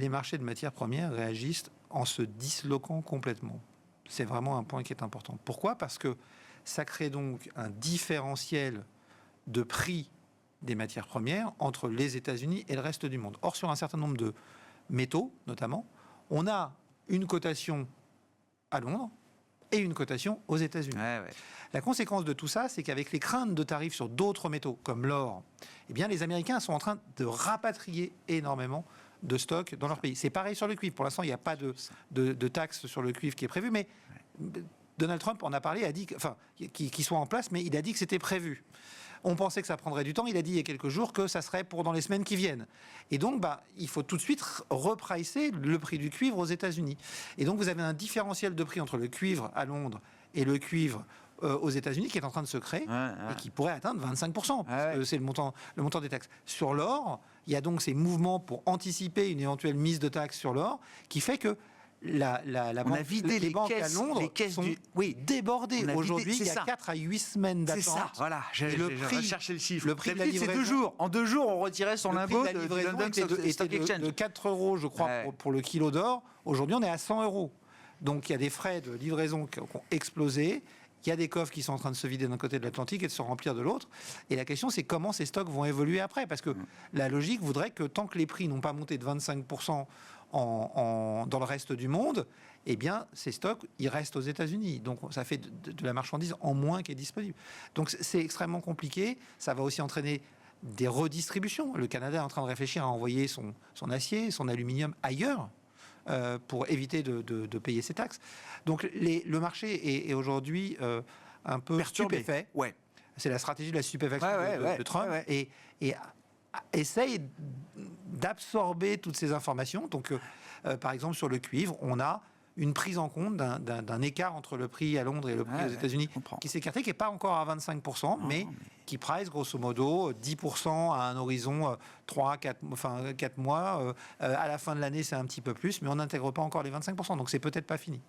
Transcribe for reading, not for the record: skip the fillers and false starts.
les marchés de matières premières réagissent en se disloquant complètement. C'est vraiment un point qui est important. Pourquoi ? Parce que ça crée donc un différentiel de prix des matières premières entre les États-Unis et le reste du monde. Or, sur un certain nombre de métaux, notamment, on a une cotation à Londres et une cotation aux États-Unis. La conséquence de tout ça, c'est qu'avec les craintes de tarifs sur d'autres métaux, comme l'or, eh bien, les Américains sont en train de rapatrier énormément de stocks dans leur pays. C'est pareil sur le cuivre. Pour l'instant, il n'y a pas de taxe sur le cuivre qui est prévue, mais Donald Trump en a parlé, a dit, qu'il soit en place, mais il a dit que c'était prévu. On pensait que ça prendrait du temps. Il a dit il y a quelques jours que ça serait pour dans les semaines qui viennent. Et donc, il faut tout de suite repricer le prix du cuivre aux États-Unis. Et donc, vous avez un différentiel de prix entre le cuivre à Londres et le cuivre aux États-Unis qui est en train de se créer et qui pourrait atteindre 25%. C'est le montant des taxes. Sur l'or, il y a donc ces mouvements pour anticiper une éventuelle mise de taxes sur l'or qui fait que les banques à Londres sont débordées. Aujourd'hui, il y a 4 à 8 semaines d'attente. C'est ça, voilà. Je cherchais le chiffre. Le prix de la livraison, c'est 2 jours. En 2 jours, on retirait son impôt de London Stock Exchange. De 4 euros, je crois, pour le kilo d'or. Aujourd'hui, on est à 100 euros. Donc, il y a des frais de livraison qui ont explosé. Il y a des coffres qui sont en train de se vider d'un côté de l'Atlantique et de se remplir de l'autre. Et la question, c'est comment ces stocks vont évoluer après. Parce que la logique voudrait que tant que les prix n'ont pas monté de 25% dans le reste du monde, eh bien, ces stocks, ils restent aux États-Unis. Donc, ça fait de la marchandise en moins qui est disponible. Donc, c'est extrêmement compliqué. Ça va aussi entraîner des redistributions. Le Canada est en train de réfléchir à envoyer son acier, son aluminium ailleurs, pour éviter de payer ces taxes. Donc le marché est aujourd'hui un peu stupéfait. C'est la stratégie de la stupéfaction de Trump et essaye d'absorber toutes ces informations. Donc, par exemple, sur le cuivre, on a une prise en compte d'un écart entre le prix à Londres et le prix aux États-Unis qui s'est écarté, qui n'est pas encore à 25%, mais qui price grosso modo 10% à un horizon 4 mois. À la fin de l'année, c'est un petit peu plus, mais on n'intègre pas encore les 25%, donc c'est peut-être pas fini.